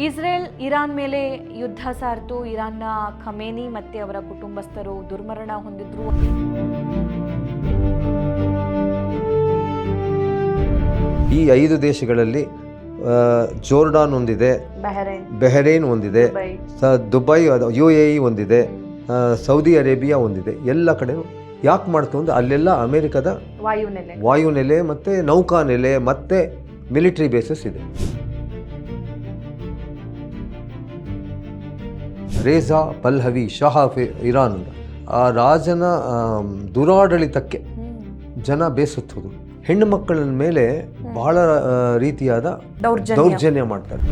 Israel Iran ಮೇಲೆ ಯುದ್ಧ ಸಾರ್ತು. ಇರಾನ್ನ ಖಮೇನಿ ಮತ್ತೆ ಅವರ ಕುಟುಂಬಸ್ಥರು ದುರ್ಮರಣ ಹೊಂದಿದ್ರು. ಈ 5 ದೇಶಗಳಲ್ಲಿ ಜೋರ್ಡಾನ್ ಒಂದಿದೆ, ಬೆಹರೇನ್ ಒಂದಿದೆ, ದುಬೈ UAE ಒಂದಿದೆ, ಸೌದಿ ಅರೇಬಿಯಾ ಒಂದಿದೆ. ಎಲ್ಲ ಕಡೆ ಯಾಕೆ ಮಾಡ್ತು ಅಂದರೆ ಅಲ್ಲೆಲ್ಲ ಅಮೆರಿಕದ ವಾಯುನೆಲೆ ಮತ್ತು ನೌಕಾನೆಲೆ ಮತ್ತು ಮಿಲಿಟರಿ ಬೇಸಸ್ ಇದೆ. ರೇಜಾ ಪಲ್ಹವಿ ಶಹಾಫ್ ಇರಾನ್ ಆ ರಾಜನ ದುರಾಡಳಿತಕ್ಕೆ ಜನ ಬೇಸತ್ತೋದು. ಹೆಣ್ಣು ಮಕ್ಕಳ ಮೇಲೆ ಬಹಳ ರೀತಿಯಾದ ದೌರ್ಜನ್ಯ ಮಾಡ್ತಾರೆ.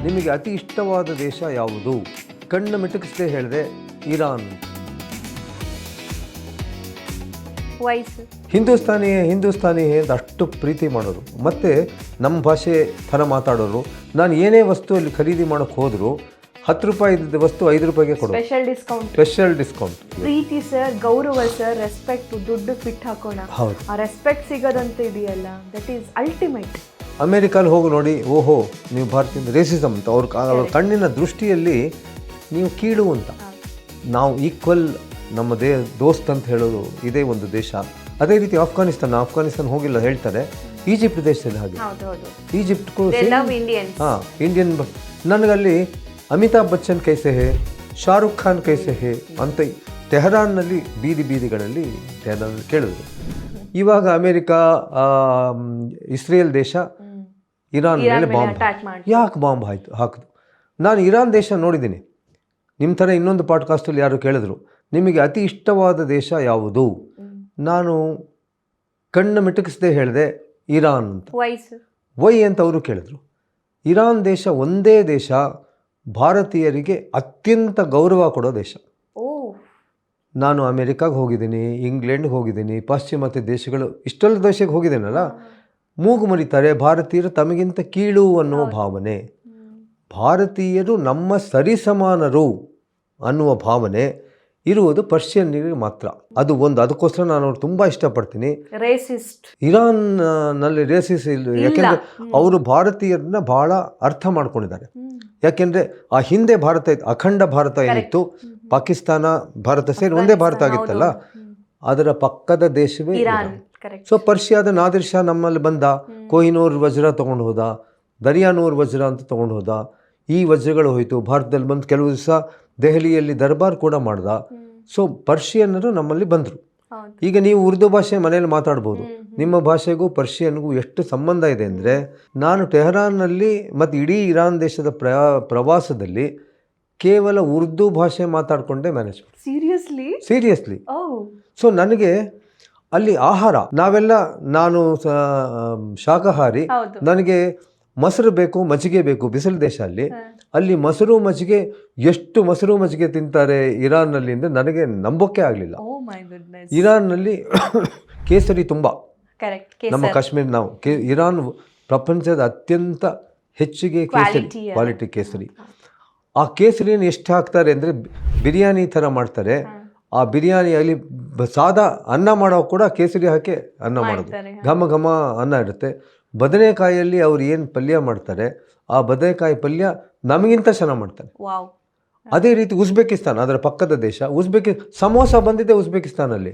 ನಿಮಗೆ ಅತಿ ಇಷ್ಟವಾದ ದೇಶ ಯಾವುದು? ಕಣ್ಣು ಮಿಟುಕಿಸದೆ ಹೇಳಿದೆ ಇರಾನ್. ಹಿಂದೂಸ್ತಾನಿ ಅಂತ ಅಷ್ಟು ಪ್ರೀತಿ ಮಾಡೋರು, ಮತ್ತು ನಮ್ಮ ಭಾಷೆ ಥರ ಮಾತಾಡೋರು. ನಾನು ಏನೇ ವಸ್ತು ಅಲ್ಲಿ ಖರೀದಿ ಮಾಡೋಕ್ಕೆ ಹೋದ್ರು 10 ರೂಪಾಯಿ ಇದ್ದ ವಸ್ತು 5 ರೂಪಾಯಿಗೆ ಕೊಡೋದು. Special discount. ಪ್ರೀತಿ ಸರ್, ಗೌರವ ಸರ್, ರೆಸ್ಪೆಕ್ಟ್. ದುಡ್ಡು ಫಿಟ್ ಹಾಕೋಣ, ಆ ರೆಸ್ಪೆಕ್ಟ್ ಸಿಗೋದಂತ ಇದೆಯಲ್ಲ, ದಟ್ ಈಸ್ ಅಲ್ಟಿಮೇಟ್. ಅಮೇರಿಕಲ್ಲಿ ಹೋಗಿ ನೋಡಿ, ಓಹೋ ನೀವು ಭಾರತೀಯ ರೇಸಿಸಮ್ ಅಂತ ಅವ್ರ ಕಣ್ಣಿನ ದೃಷ್ಟಿಯಲ್ಲಿ ನೀವು ಕೀಳು ಅಂತ. ನಾವು ಈಕ್ವಲ್, ನಮ್ಮ ದೋಸ್ತ್ ಅಂತ ಹೇಳೋದು ಇದೇ ಒಂದು ದೇಶ. ಅದೇ ರೀತಿ ಆಫ್ಘಾನಿಸ್ತಾನ ಹೋಗಿಲ್ಲ ಹೇಳ್ತಾರೆ. ಈಜಿಪ್ಟ್ ದೇಶದಲ್ಲಿ ಹಾಗೆ. ಈಜಿಪ್ಟ್ಗೂ ಇಂಡಿಯನ್. ನನಗಲ್ಲಿ ಅಮಿತಾಬ್ ಬಚ್ಚನ್ ಕೈಸೆ ಹೇ, ಶಾರುಖ್ ಖಾನ್ ಕೈಸೆ ಹೇ ಅಂತ ಟೆಹರಾನ್ನಲ್ಲಿ ಬೀದಿಗಳಲ್ಲಿ ಕೇಳಿದ್ರು. ಇವಾಗ ಅಮೇರಿಕಾ, ಇಸ್ರೇಲ್ ದೇಶ ಇರಾನ್ ಮೇಲೆ ಯಾಕೆ ಬಾಂಬ್ ಹಾಕಿದ್ರು? ನಾನು ಇರಾನ್ ದೇಶ ನೋಡಿದ್ದೀನಿ. ನಿಮ್ಮ ಥರ ಇನ್ನೊಂದು ಪಾಡ್ಕಾಸ್ಟಲ್ಲಿ ಯಾರು ಕೇಳಿದ್ರು, ನಿಮಗೆ ಅತಿ ಇಷ್ಟವಾದ ದೇಶ ಯಾವುದು? ನಾನು ಕಣ್ಣು ಮಿಟುಕಿಸದೆ ಹೇಳಿದೆ ಇರಾನ್ ಅಂತ. ವೈ ಅಂತ ಅವರು ಕೇಳಿದ್ರು. ಇರಾನ್ ದೇಶ ಒಂದೇ ದೇಶ ಭಾರತೀಯರಿಗೆ ಅತ್ಯಂತ ಗೌರವ ಕೊಡೋ ದೇಶ. ನಾನು ಅಮೇರಿಕಾಗೆ ಹೋಗಿದ್ದೀನಿ, ಇಂಗ್ಲೆಂಡ್ಗೆ ಹೋಗಿದ್ದೀನಿ, ಪಾಶ್ಚಿಮಾತ್ಯ ದೇಶಗಳು, ಇಷ್ಟೆಲ್ಲ ದೇಶಕ್ಕೆ ಹೋಗಿದ್ದೇನಲ್ಲ, ಮೂಗು ಮುರಿತಾರೆ ಭಾರತೀಯರು ತಮಗಿಂತ ಕೀಳು ಅನ್ನುವ ಭಾವನೆ. ಭಾರತೀಯರು ನಮ್ಮ ಸರಿಸಮಾನರು ಅನ್ನುವ ಭಾವನೆ ಇರುವುದು ಪರ್ಷಿಯನ್ನಿಗೆ ಮಾತ್ರ. ಅದು ಒಂದು, ಅದಕ್ಕೋಸ್ಕರ ನಾನು ಅವ್ರು ತುಂಬ ಇಷ್ಟಪಡ್ತೀನಿ. ಇರಾನ್ನಲ್ಲಿ ರೇಸಿಸ್ ಇಲ್ಲ, ಯಾಕೆಂದರೆ ಅವರು ಭಾರತೀಯರನ್ನ ಬಹಳ ಅರ್ಥ ಮಾಡ್ಕೊಂಡಿದ್ದಾರೆ. ಯಾಕೆಂದರೆ ಆ ಹಿಂದೆ ಭಾರತ ಇತ್ತು, ಅಖಂಡ ಭಾರತ ಏನಿತ್ತು, ಪಾಕಿಸ್ತಾನ ಭಾರತ ಸೇರಿ ಒಂದೇ ಭಾರತ ಆಗಿತ್ತಲ್ಲ, ಅದರ ಪಕ್ಕದ ದೇಶವೇ ಇರಾನ್. ಸೊ ಪರ್ಷಿಯಾದ ನಾದಿರ್ ಶಾ ನಮ್ಮಲ್ಲಿ ಬಂದ, ಕೊಹಿನೂರ್ ವಜ್ರ ತೊಗೊಂಡು ಹೋದ, ದರಿಯಾನೂರ್ ವಜ್ರ ಅಂತ ತೊಗೊಂಡು ಹೋದ. ಈ ವಜ್ರಗಳು ಹೋಯಿತು, ಭಾರತದಲ್ಲಿ ಬಂದು ಕೆಲವು ದಿವಸ ದೆಹಲಿಯಲ್ಲಿ ದರ್ಬಾರ್ ಕೂಡ ಮಾಡ್ದ. ಸೊ ಪರ್ಷಿಯನ್ನರು ನಮ್ಮಲ್ಲಿ ಬಂದರು. ಈಗ ನೀವು ಉರ್ದು ಭಾಷೆ ಮನೇಲಿ ಮಾತಾಡ್ಬೋದು. ನಿಮ್ಮ ಭಾಷೆಗೂ ಪರ್ಷಿಯನ್ಗೂ ಎಷ್ಟು ಸಂಬಂಧ ಇದೆ ಅಂದರೆ, ನಾನು ಟೆಹರಾನ್ನಲ್ಲಿ ಮತ್ತು ಇಡೀ ಇರಾನ್ ದೇಶದ ಪ್ರವಾಸದಲ್ಲಿ ಕೇವಲ ಉರ್ದು ಭಾಷೆ ಮಾತಾಡಿಕೊಂಡೇ ಮ್ಯಾನೇಜ್ ಮಾಡಿ. ಸೀರಿಯಸ್ಲಿ. ಸೊ ನನಗೆ ಅಲ್ಲಿ ಆಹಾರ, ನಾನು ಶಾಕಾಹಾರಿ, ನನಗೆ ಮೊಸರು ಬೇಕು, ಮಜ್ಜಿಗೆ ಬೇಕು. ಬಿಸಿಲು ದೇಶ ಅಲ್ಲಿ ಮೊಸರು ಮಜ್ಜಿಗೆ, ಎಷ್ಟು ಮೊಸರು ಮಜ್ಜಿಗೆ ತಿಂತಾರೆ ಇರಾನ್ನಲ್ಲಿ ಅಂದರೆ ನನಗೆ ನಂಬೋಕೆ ಆಗಲಿಲ್ಲ. ಇರಾನ್ನಲ್ಲಿ ಕೇಸರಿ ತುಂಬ, ನಮ್ಮ ಕಾಶ್ಮೀರ, ನಾವು ಇರಾನ್ ಪ್ರಪಂಚದ ಅತ್ಯಂತ ಹೆಚ್ಚಿಗೆ ಕ್ವಾಲಿಟಿ ಕೇಸರಿ. ಆ ಕೇಸರಿಯನ್ನು ಎಷ್ಟು ಹಾಕ್ತಾರೆ ಅಂದರೆ ಬಿರಿಯಾನಿ ಥರ ಮಾಡ್ತಾರೆ. ಆ ಬಿರಿಯಾನಿಯಲ್ಲಿ ಸಾದಾ ಅನ್ನ ಮಾಡೋ ಕೂಡ ಕೇಸರಿ ಹಾಕಿ ಅನ್ನ ಮಾಡೋದು, ಘಮ ಘಮ ಅನ್ನ ಇರುತ್ತೆ. ಬದನೆಕಾಯಲ್ಲಿ ಅವ್ರು ಏನು ಪಲ್ಯ ಮಾಡ್ತಾರೆ, ಆ ಬದನೆಕಾಯಿ ಪಲ್ಯ ನಮಗಿಂತ ಚೆನ್ನಾಗಿ ಮಾಡ್ತಾರೆ. ಅದೇ ರೀತಿ ಉಜ್ಬೇಕಿಸ್ತಾನ್, ಅದರ ಪಕ್ಕದ ದೇಶ. ಸಮೋಸ ಬಂದಿದೆ ಉಜ್ಬೇಕಿಸ್ತಾನಲ್ಲಿ.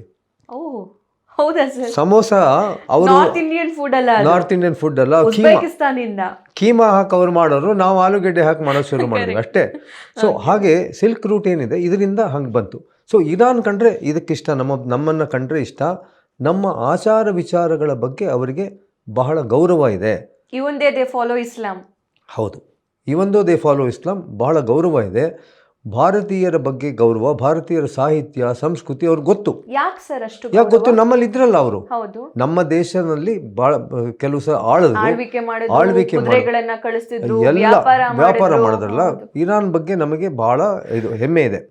ಸಮೋಸ ಅವರು ನಾರ್ತ್ ಇಂಡಿಯನ್ ಫುಡ್ ಅಲ್ಲ, ಕೀಮಾ ಹಾಕಿ ಅವ್ರು ಮಾಡೋರು, ನಾವು ಆಲೂಗೆಡ್ಡೆ ಹಾಕಿ ಮಾಡೋದು ಶುರು ಮಾಡಿದ್ವಿ ಅಷ್ಟೇ. ಸೊ ಹಾಗೆ ಸಿಲ್ಕ್ ರೂಟ್ ಏನಿದೆ ಇದರಿಂದ ಹಂಗೆ ಬಂತು. ಸೊ ಇರಾನ್ ಕಂಡ್ರೆ ಇದಕ್ಕಿಷ್ಟ, ನಮ್ಮನ್ನು ಕಂಡ್ರೆ ಇಷ್ಟ. ನಮ್ಮ ಆಚಾರ ವಿಚಾರಗಳ ಬಗ್ಗೆ ಅವರಿಗೆ ಬಹಳ ಗೌರವ ಇದೆ. ಹೌದು, ಇವೊಂದು ದೇ ಫಾಲೋ ಇಸ್ಲಾಂ, ಬಹಳ ಗೌರವ ಇದೆ. ಭಾರತೀಯರ ಬಗ್ಗೆ ಗೌರವ, ಭಾರತೀಯರ ಸಾಹಿತ್ಯ ಸಂಸ್ಕೃತಿ ಅವ್ರಿಗೆ ಗೊತ್ತು. ಯಾಕೆ ಗೊತ್ತು? ನಮ್ಮಲ್ಲಿ ಇದ್ರಲ್ಲ ಅವರು. ನಮ್ಮ ದೇಶದಲ್ಲಿ ಬಹಳ ಕೆಲವು ಸಲ ಆಳ್ವಿಕೆ ಎಲ್ಲ ವ್ಯಾಪಾರ ಮಾಡಿದ್ರಲ್ಲ. ಇರಾನ್ ಬಗ್ಗೆ ನಮಗೆ ಬಹಳ ಇದು ಹೆಮ್ಮೆ ಇದೆ,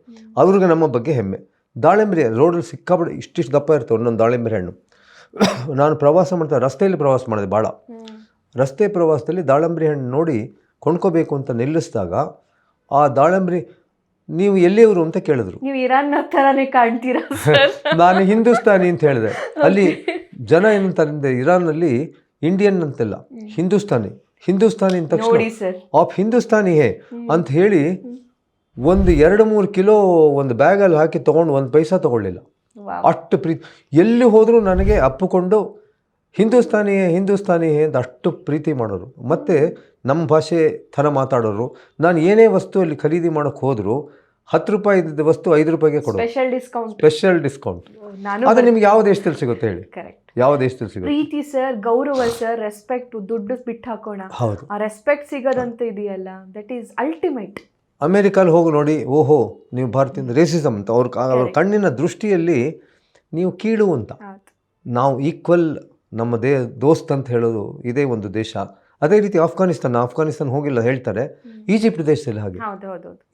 ಅವ್ರಿಗೆ ನಮ್ಮ ಬಗ್ಗೆ ಹೆಮ್ಮೆ. ದಾಳಿಂಬರಿ ರೋಡಲ್ಲಿ ಸಿಕ್ಕಾಬಿಟ್ಟು ಇಷ್ಟಿಷ್ಟು ದಪ್ಪ ಇರ್ತವೆ ಒಂದೊಂದು ದಾಳಿಂಬರಿ ಹಣ್ಣು. ನಾನು ರಸ್ತೆಯಲ್ಲಿ ಪ್ರವಾಸ ಮಾಡಿದೆ ಭಾಳ. ರಸ್ತೆ ಪ್ರವಾಸದಲ್ಲಿ ದಾಳಿಂಬರಿ ಹಣ್ಣು ನೋಡಿ ಕೊಂಡ್ಕೋಬೇಕು ಅಂತ ನಿಲ್ಲಿಸಿದಾಗ ಆ ದಾಳಿಂಬರಿ, ನೀವು ಎಲ್ಲಿಯವರು ಅಂತ ಕೇಳಿದ್ರು. ನಾನು ಹಿಂದೂಸ್ತಾನಿ ಅಂತ ಹೇಳಿದೆ. ಅಲ್ಲಿ ಜನ ಏನಂತಾರೆ, ಇರಾನ್ನಲ್ಲಿ ಇಂಡಿಯನ್ ಅಂತೆಲ್ಲ, ಹಿಂದೂಸ್ತಾನಿ. ಹಿಂದೂಸ್ತಾನಿ ಅಂದ ತಕ್ಷಣ ನೋಡಿ ಸರ್, ಆಫ್ ಹಿಂದೂಸ್ತಾನಿ ಹೇ ಅಂತ ಹೇಳಿ ಒಂದು 2-3 ಕಿಲೋ ಒಂದು ಬ್ಯಾಗಲ್ಲಿ ಹಾಕಿ ತೊಗೊಂಡು 1 ಪೈಸಾ ತೊಗೊಳ್ಳಿಲ್ಲ. ಅಷ್ಟು ಪ್ರೀತಿ, ಎಲ್ಲಿ ಹೋದರೂ ನನಗೆ ಅಪ್ಪಿಕೊಂಡು ಹಿಂದೂಸ್ತಾನಿ ಹೇ ಅಂತ ಅಷ್ಟು ಪ್ರೀತಿ ಮಾಡೋರು. ಮತ್ತು ನಮ್ಮ ಭಾಷೆ ಥರ ಮಾತಾಡೋರು. ನಾನು ಏನೇ ವಸ್ತು ಅಲ್ಲಿ ಖರೀದಿ ಮಾಡೋಕ್ಕೆ ಹೋದರೂ 10 ರೂಪಾಯಿ ಇದ್ದ ವಸ್ತು 5 ರೂಪಾಯಿಗೆ ಕೊಡೋದು, ಸ್ಪೆಷಲ್ ಡಿಸ್ಕೌಂಟ್. ಅದು ನಿಮ್ಗೆ ಯಾವ ದೇಶದಲ್ಲಿ ಸಿಗುತ್ತೆ ಹೇಳಿ? ಯಾವ ದೇಶದಲ್ಲಿ ಸಿಗುತ್ತೆ? ಪ್ರೀತಿ ಸರ್, ಗೌರವ ಸರ್, ರೆಸ್ಪೆಕ್ಟ್, ದುಡ್ಡು ಬಿಟ್ಟು ಹಾಕೋಣ, ಹೌದು. ಆ ರೆಸ್ಪೆಕ್ಟ್ ಸಿಗೋದಂತ ಇದೆಯಲ್ಲ, ದಟ್ ಈಸ್ ಅಲ್ಟಿಮೇಟ್. ಅಮೇರಿಕಲ್ಲಿ ಹೋಗಿ ನೋಡಿ, ಓಹೋ ನೀವು ಭಾರತೀಯ ರೇಸಿಸಮ್ ಅಂತ ಅವ್ರ ಕಣ್ಣಿನ ದೃಷ್ಟಿಯಲ್ಲಿ ನೀವು ಕೀಳು ಅಂತ. ನಾವು ಈಕ್ವಲ್, ನಮ್ಮ ದೋಸ್ತ್ ಅಂತ ಹೇಳೋದು ಇದೇ ಒಂದು ದೇಶ. ಅದೇ ರೀತಿ ಆಫ್ಘಾನಿಸ್ತಾನ ಹೋಗಿಲ್ಲ ಹೇಳ್ತಾರೆ. ಈಜಿಪ್ಟ್ ದೇಶದಲ್ಲಿ ಹಾಗೆ,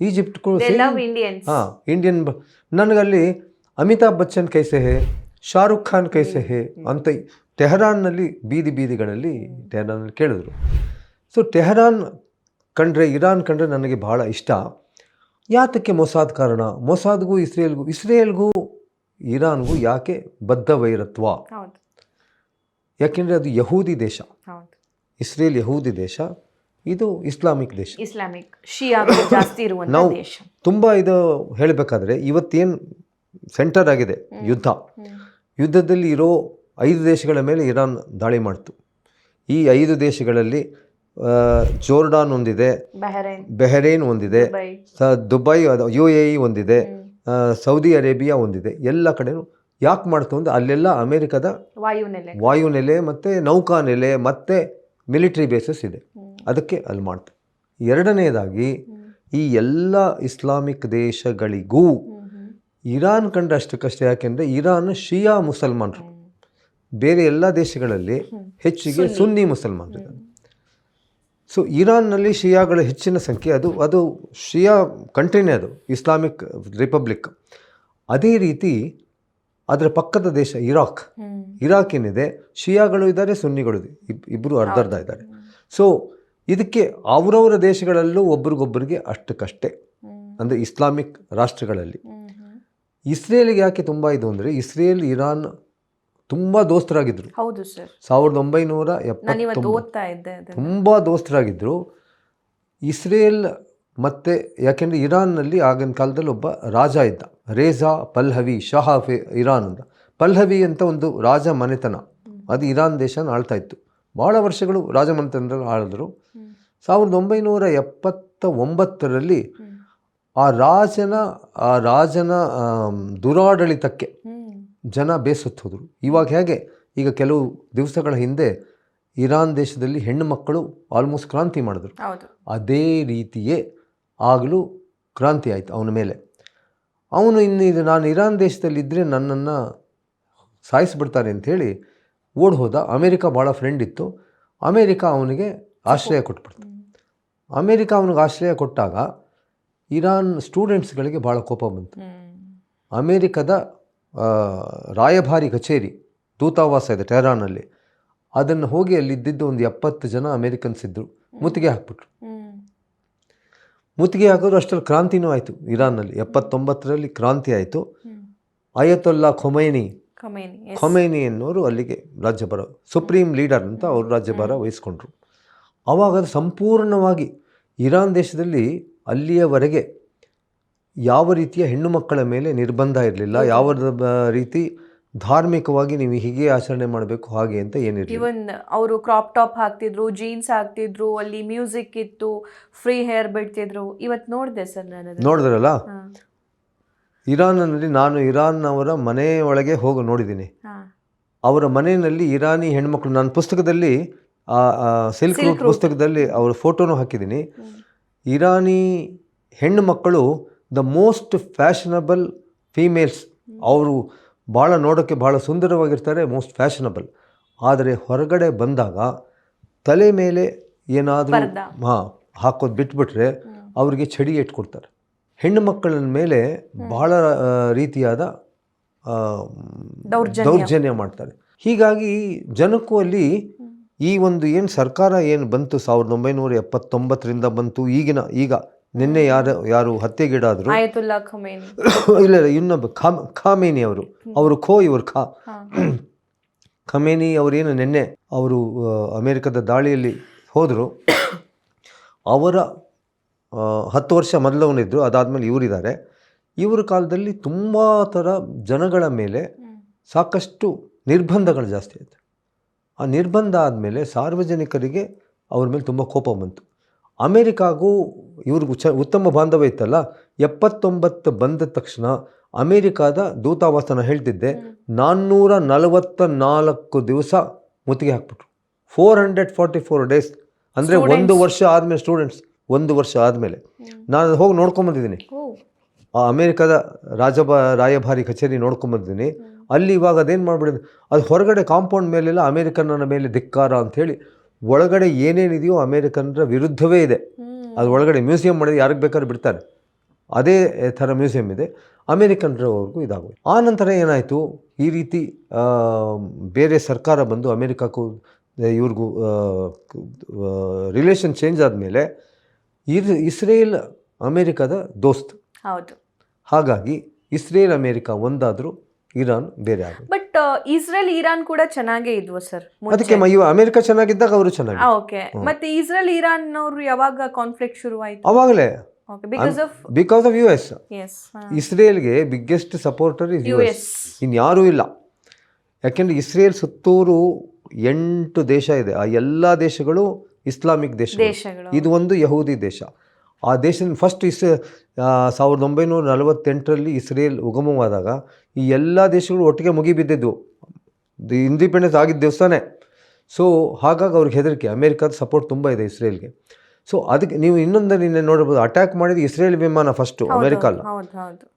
ಈಜಿಪ್ಟ್ ಇಂಡಿಯನ್. ನನಗಲ್ಲಿ ಅಮಿತಾಬ್ ಬಚ್ಚನ್ ಕೈಸೆ ಹೇ, ಶಾರುಖ್ ಖಾನ್ ಕೈಸೆ ಹೇ ಅಂತ ಟೆಹರಾನ್ನಲ್ಲಿ ಬೀದಿಗಳಲ್ಲಿ ಕೇಳಿದ್ರು. ಸೊ ಟೆಹರಾನ್ ಕಂಡ್ರೆ, ಇರಾನ್ ಕಂಡ್ರೆ ನನಗೆ ಬಹಳ ಇಷ್ಟ. ಯಾತಕ್ಕೆ ಮೊಸಾದ್ ಕಾರಣ? ಮೊಸಾದ್ಗೂ ಇಸ್ರೇಲ್ಗೂ ಇರಾನ್ಗೂ ಯಾಕೆ ಬದ್ಧ ವೈರತ್ವ? ಯಾಕೆಂದರೆ ಅದು ಯಹೂದಿ ದೇಶ, ಇಸ್ರೇಲ್ ಯಹೂದಿ ದೇಶ, ಇದು ಇಸ್ಲಾಮಿಕ್ ದೇಶ, ನಾವು ತುಂಬ ಇದು ಹೇಳಬೇಕಾದ್ರೆ ಇವತ್ತೇನು ಸೆಂಟರ್ ಆಗಿದೆ ಯುದ್ಧದಲ್ಲಿ ಇರೋ 5 ದೇಶಗಳ ಮೇಲೆ ಇರಾನ್ ದಾಳಿ ಮಾಡ್ತು. ಈ 5 ದೇಶಗಳಲ್ಲಿ ಜೋರ್ಡಾನ್ ಒಂದಿದೆ, ಬೆಹರೇನ್ ಒಂದಿದೆ, ದುಬೈ UAE ಒಂದಿದೆ, ಸೌದಿ ಅರೇಬಿಯಾ ಒಂದಿದೆ. ಎಲ್ಲ ಕಡೆನೂ ಯಾಕೆ ಮಾಡ್ತು ಅಂದರೆ ಅಲ್ಲೆಲ್ಲ ಅಮೇರಿಕದ ವಾಯುನೆಲೆ ಮತ್ತು ನೌಕಾನೆಲೆ ಮತ್ತು ಮಿಲಿಟರಿ ಬೇಸಸ್ ಇದೆ, ಅದಕ್ಕೆ ಅಲ್ಲಿ ಮಾಡ್ತಾರೆ. ಎರಡನೇದಾಗಿ ಈ ಎಲ್ಲ ಇಸ್ಲಾಮಿಕ್ ದೇಶಗಳಿಗೂ ಇರಾನ್ ಕಂಡ್ರೆ ಅಷ್ಟಕ್ಕಷ್ಟೇ. ಯಾಕೆಂದರೆ ಇರಾನ್ ಶಿಯಾ ಮುಸಲ್ಮಾನರು, ಬೇರೆ ಎಲ್ಲ ದೇಶಗಳಲ್ಲಿ ಹೆಚ್ಚಿಗೆ ಸುನ್ನಿ ಮುಸಲ್ಮಾನರು. ಸೊ ಇರಾನ್ನಲ್ಲಿ ಶಿಯಾಗಳ ಹೆಚ್ಚಿನ ಸಂಖ್ಯೆ, ಅದು ಶಿಯಾ ಕಂಟ್ರಿನೇ, ಅದು ಇಸ್ಲಾಮಿಕ್ ರಿಪಬ್ಲಿಕ್. ಅದೇ ರೀತಿ ಅದರ ಪಕ್ಕದ ದೇಶ ಇರಾಕ್ ಏನಿದೆ, ಶಿಯಾಗಳು ಇದ್ದಾರೆ, ಸುನ್ನಿಗಳು ಇಬ್ಬರು ಅರ್ಧ ಇದ್ದಾರೆ. ಸೊ ಇದಕ್ಕೆ ಅವರವರ ದೇಶಗಳಲ್ಲೂ ಒಬ್ರಿಗೊಬ್ಬರಿಗೆ ಅಷ್ಟಕ್ಕಷ್ಟೇ, ಅಂದರೆ ಇಸ್ಲಾಮಿಕ್ ರಾಷ್ಟ್ರಗಳಲ್ಲಿ. ಇಸ್ರೇಲ್ಗೆ ಯಾಕೆ ತುಂಬ ಇದು ಅಂದರೆ, ಇಸ್ರೇಲ್ ಇರಾನ್ ತುಂಬ ದೋಸ್ತರಾಗಿದ್ದರು. 1979 ತುಂಬ ದೋಸ್ತರಾಗಿದ್ದರು ಇಸ್ರೇಲ್. ಮತ್ತು ಯಾಕೆಂದರೆ ಇರಾನ್ನಲ್ಲಿ ಆಗಿನ ಕಾಲದಲ್ಲಿ ಒಬ್ಬ ರಾಜ ಇದ್ದ, ರೇಜಾ ಪಲ್ಹವಿ ಶಾಹ್ ಆಫ್ ಇರಾನ್ ಅಂತ. ಪಲ್ಹವಿ ಅಂತ ಒಂದು ರಾಜ ಮನೆತನ, ಅದು ಇರಾನ್ ದೇಶನ ಆಳ್ತಾ ಇತ್ತು. ಭಾಳ ವರ್ಷಗಳು ರಾಜ ಮನೆತನದಲ್ಲಿ ಆಳಿದ್ರು. 1979ರಲ್ಲಿ ಆ ರಾಜನ ದುರಾಡಳಿತಕ್ಕೆ ಜನ ಬೇಸತ್ತು ಹೋದರು. ಇವಾಗ ಹೇಗೆ, ಈಗ ಕೆಲವು ದಿವಸಗಳ ಹಿಂದೆ ಇರಾನ್ ದೇಶದಲ್ಲಿ ಹೆಣ್ಣು ಮಕ್ಕಳು ಆಲ್ಮೋಸ್ಟ್ ಕ್ರಾಂತಿ ಮಾಡಿದ್ರು, ಅದೇ ರೀತಿಯೇ ಆಗಲೂ ಕ್ರಾಂತಿ ಆಯಿತು ಅವನ ಮೇಲೆ. ಅವನು ನಾನು ಇರಾನ್ ದೇಶದಲ್ಲಿದ್ದರೆ ನನ್ನನ್ನು ಸಾಯಿಸಿಬಿಡ್ತಾರೆ ಅಂಥೇಳಿ ಓಡ್ ಹೋದ. ಅಮೇರಿಕಾ ಭಾಳ ಫ್ರೆಂಡ್ ಇತ್ತು, ಅಮೇರಿಕಾ ಅವನಿಗೆ ಆಶ್ರಯ ಕೊಟ್ಬಿಡ್ತು. ಅಮೇರಿಕಾ ಅವನಿಗೆ ಆಶ್ರಯ ಕೊಟ್ಟಾಗ ಇರಾನ್ ಸ್ಟೂಡೆಂಟ್ಸ್ಗಳಿಗೆ ಭಾಳ ಕೋಪ ಬಂತು. ಅಮೇರಿಕದ ರಾಯಭಾರಿ ಕಚೇರಿ, ದೂತಾವಾಸ ಇದೆ ಟೆಹರಾನಲ್ಲಿ, ಅದನ್ನು ಹೋಗಿ ಅಲ್ಲಿದ್ದಿದ್ದು ಒಂದು 70 ಜನ ಅಮೇರಿಕನ್ಸ್ ಇದ್ದರು, ಮುತ್ತಿಗೆ ಹಾಕ್ಬಿಟ್ರು. ಮುತ್ತಿಗೆ ಹಾಕಿದ್ರು. ಅಷ್ಟರಲ್ಲಿ ಕ್ರಾಂತಿನೂ ಆಯಿತು ಇರಾನ್ನಲ್ಲಿ. 79ರಲ್ಲಿ ಕ್ರಾಂತಿ ಆಯಿತು. ಅಯತೊಲ್ಲಾ ಖೊಮೈನಿ ಅನ್ನೋರು ಅಲ್ಲಿಗೆ ರಾಜ್ಯಭಾರ, ಸುಪ್ರೀಂ ಲೀಡರ್ ಅಂತ ಅವರು ರಾಜ್ಯಭಾರ ವಹಿಸ್ಕೊಂಡ್ರು. ಆವಾಗ ಅದು ಸಂಪೂರ್ಣವಾಗಿ ಇರಾನ್ ದೇಶದಲ್ಲಿ ಅಲ್ಲಿಯವರೆಗೆ ಯಾವ ರೀತಿಯ ಹೆಣ್ಣು ಮಕ್ಕಳ ಮೇಲೆ ನಿರ್ಬಂಧ ಇರಲಿಲ್ಲ, ಯಾವ ರೀತಿ ಧಾರ್ಮಿಕವಾಗಿ ನೀವು ಹೀಗೆ ಆಚರಣೆ ಮಾಡಬೇಕು ಹಾಗೆ ಅಂತ ಏನಿರಲಿಲ್ಲ. ಇವನ್ ಅವರು ಕ್ರಾಪ್ ಟಾಪ್ ಹಾಕ್ತಿದ್ರು, ಜೀನ್ಸ್ ಹಾಕ್ತಿದ್ರು, ಅಲ್ಲಿ ಮ್ಯೂಸಿಕ್ ಇತ್ತು, ಫ್ರೀ ಹೇರ್ ಬಿಡ್ತಿದ್ರು. ಇವತ್ತು ನೋಡಿದೆ ಸರ್ ನಾನು, ನೋಡಿದ್ರಲ್ಲ ಇರಾನ್ನಲ್ಲಿ. ನಾನು ಇರಾನ್ ಅವರ ಮನೆ ಒಳಗೆ ಹೋಗಿ ನೋಡಿದ್ದೀನಿ. ಅವರ ಮನೆಯಲ್ಲಿ ಇರಾನಿ ಹೆಣ್ಮಕ್ಳು, ನಾನು ಪುಸ್ತಕದಲ್ಲಿ ಸಿಲ್ಕ್ ರೂಟ್ ಪುಸ್ತಕದಲ್ಲಿ ಅವರ ಫೋಟೋನು ಹಾಕಿದ್ದೀನಿ. ಇರಾನಿ ಹೆಣ್ಣು ಮಕ್ಕಳು ದ ಮೋಸ್ಟ್ ಫ್ಯಾಷನಬಲ್ ಫೀಮೇಲ್ಸ್. ಅವರು ಭಾಳ ನೋಡೋಕ್ಕೆ ಭಾಳ ಸುಂದರವಾಗಿರ್ತಾರೆ, ಮೋಸ್ಟ್ ಫ್ಯಾಷನಬಲ್. ಆದರೆ ಹೊರಗಡೆ ಬಂದಾಗ ತಲೆ ಮೇಲೆ ಏನಾದರೂ ಹಾಕೋದು ಬಿಟ್ಬಿಟ್ರೆ ಅವ್ರಿಗೆ ಚಡಿ ಇಟ್ಕೊಡ್ತಾರೆ. ಹೆಣ್ಣು ಮಕ್ಕಳ ಮೇಲೆ ಬಹಳ ರೀತಿಯಾದ ದೌರ್ಜನ್ಯ ಮಾಡ್ತಾರೆ. ಹೀಗಾಗಿ ಜನಕ್ಕೂ ಅಲ್ಲಿ ಈ ಒಂದು ಏನು ಸರ್ಕಾರ ಏನು ಬಂತು 1979ರಿಂದ ಬಂತು, ಈಗ ನಿನ್ನೆ ಯಾರು ಹತ್ಯೆಗೀಡಾದರು, ಇಲ್ಲ ಇನ್ನೊಬ್ಬ ಖಾಮೇನಿ ಅವರು ಖಮೇನಿ ಅವರೇನು ನಿನ್ನೆ ಅವರು ಅಮೇರಿಕದ ದಾಳಿಯಲ್ಲಿ ಹೋದರು. ಅವರ 10 ವರ್ಷ ಮೊದಲವನಿದ್ರು, ಅದಾದಮೇಲೆ ಇವರಿದ್ದಾರೆ. ಇವರ ಕಾಲದಲ್ಲಿ ತುಂಬ ಥರ ಜನಗಳ ಮೇಲೆ ಸಾಕಷ್ಟು ನಿರ್ಬಂಧಗಳು ಜಾಸ್ತಿ ಆಯಿತು. ಆ ನಿರ್ಬಂಧ ಆದಮೇಲೆ ಸಾರ್ವಜನಿಕರಿಗೆ ಅವ್ರ ಮೇಲೆ ತುಂಬ ಕೋಪ ಬಂತು. ಅಮೇರಿಕಾಗೂ ಇವ್ರಿಗೂ ಉತ್ತಮ ಬಾಂಧವ್ಯ ಇತ್ತಲ್ಲ. 79 ಬಂದ ತಕ್ಷಣ ಅಮೇರಿಕಾದ ದೂತಾವಾಸನ ಹೇಳ್ತಿದ್ದೆ 444 ದಿವಸ ಮುತ್ತಿಗೆ ಹಾಕ್ಬಿಟ್ರು. 444 ಡೇಸ್ ಅಂದರೆ 1 ವರ್ಷ ಆದಮೇಲೆ, ಸ್ಟೂಡೆಂಟ್ಸ್ 1 ವರ್ಷ ಆದಮೇಲೆ. ನಾನು ಹೋಗಿ ನೋಡ್ಕೊಂಬಂದಿದ್ದೀನಿ, ಆ ಅಮೇರಿಕಾದ ರಾಯಭಾರಿ ಕಚೇರಿ ನೋಡ್ಕೊಂಬಂದಿದ್ದೀನಿ. ಅಲ್ಲಿ ಇವಾಗ ಅದೇನು ಮಾಡಿಬಿಡಿದೆ, ಅದು ಹೊರಗಡೆ ಕಾಂಪೌಂಡ್ ಮೇಲೆಲ್ಲ ಅಮೇರಿಕನ್ನರ ಮೇಲೆ ಧಿಕ್ಕಾರ ಅಂಥೇಳಿ, ಒಳಗಡೆ ಏನೇನಿದೆಯೋ ಅಮೇರಿಕನ್ನರ ವಿರುದ್ಧವೇ ಇದೆ. ಅದು ಒಳಗಡೆ ಮ್ಯೂಸಿಯಂ ಮಾಡಿದ್ರೆ ಯಾರಿಗೆ ಬೇಕಾದ್ರೂ ಬಿಡ್ತಾರೆ, ಅದೇ ಥರ ಮ್ಯೂಸಿಯಂ ಇದೆ. ಅಮೇರಿಕನ್ರವ್ರಿಗೂ ಇದಾಗೋದು. ಆ ನಂತರ ಏನಾಯಿತು, ಈ ರೀತಿ ಬೇರೆ ಸರ್ಕಾರ ಬಂದು ಅಮೇರಿಕಕ್ಕೂ ಇವ್ರಿಗೂ ರಿಲೇಷನ್ ಚೇಂಜ್ ಆದಮೇಲೆ ಇಸ್ರೇಲ್ ಅಮೇರಿಕಾದ ದೋಸ್ತ್. ಹೌದು. ಹಾಗಾಗಿ ಇಸ್ರೇಲ್ ಅಮೇರಿಕಾ ಒಂದಾದರೂ ಇರಾನ್ ಬೇರೆ ಆಗೋದು. ಬಟ್ ಇಸ್ರೇಲ್ ಇರಾನ್ ಕೂಡ ಚೆನ್ನಾಗೇ ಇದ್ವು ಸರ್. ಅದಕ್ಕೆ ಅಮೇರಿಕಾ ಚೆನ್ನಾಗಿದ್ದಾಗ ಅವರು ಚೆನ್ನಾಗಿ. ಓಕೆ. ಮತ್ತೆ ಇಸ್ರೇಲ್ ಇರಾನ್ ಅವರು ಯಾವಾಗ ಕಾನ್ಫ್ಲಿಕ್ಟ್ ಶುರುವಾಯಿತು? ಅವಾಗಲೇ ಬಿಕಾಸ್ ಆಫ್ US. yes ಇಸ್ರೇಲ್ಗೆ ಬಿಗ್ಗೆಸ್ಟ್ ಸಪೋರ್ಟರ್ ಇಸ್ US. ಇನ್ಯಾರೂ ಇಲ್ಲ. ಯಾಕೆಂದರೆ ಇಸ್ರೇಲ್ ಸುತ್ತೂರು 8 ದೇಶ ಇದೆ. ಆ ಎಲ್ಲ ದೇಶಗಳು ಇಸ್ಲಾಮಿಕ್ ದೇಶಗಳು. ಇದು ಒಂದು ಯಹೂದಿ ದೇಶ. ಆ ದೇಶದ ಫಸ್ಟ್ 1948ರಲ್ಲಿ ಇಸ್ರೇಲ್ ಉಗಮವಾದಾಗ ಈ ಎಲ್ಲ ದೇಶಗಳು ಒಟ್ಟಿಗೆ ಮುಗಿಬಿದ್ದಿದ್ದು, ಇಂಡಿಪೆಂಡೆನ್ಸ್ ಆಗಿದ್ದ ದಿವಸನೇ. ಸೊ ಹಾಗಾಗಿ ಅವ್ರಿಗೆ ಹೆದರಿಕೆ. ಅಮೇರಿಕಾದ ಸಪೋರ್ಟ್ ತುಂಬ ಇದೆ ಇಸ್ರೇಲ್ಗೆ. ಸೊ ಅದಕ್ಕೆ ನೀವು ಇನ್ನೊಂದು ನಿನ್ನೆ ನೋಡ್ಬೋದು, ಅಟ್ಯಾಕ್ ಮಾಡಿದ ಇಸ್ರೇಲ್ ವಿಮಾನ ಫಸ್ಟು, ಅಮೇರಿಕ ಅಲ್ಲ.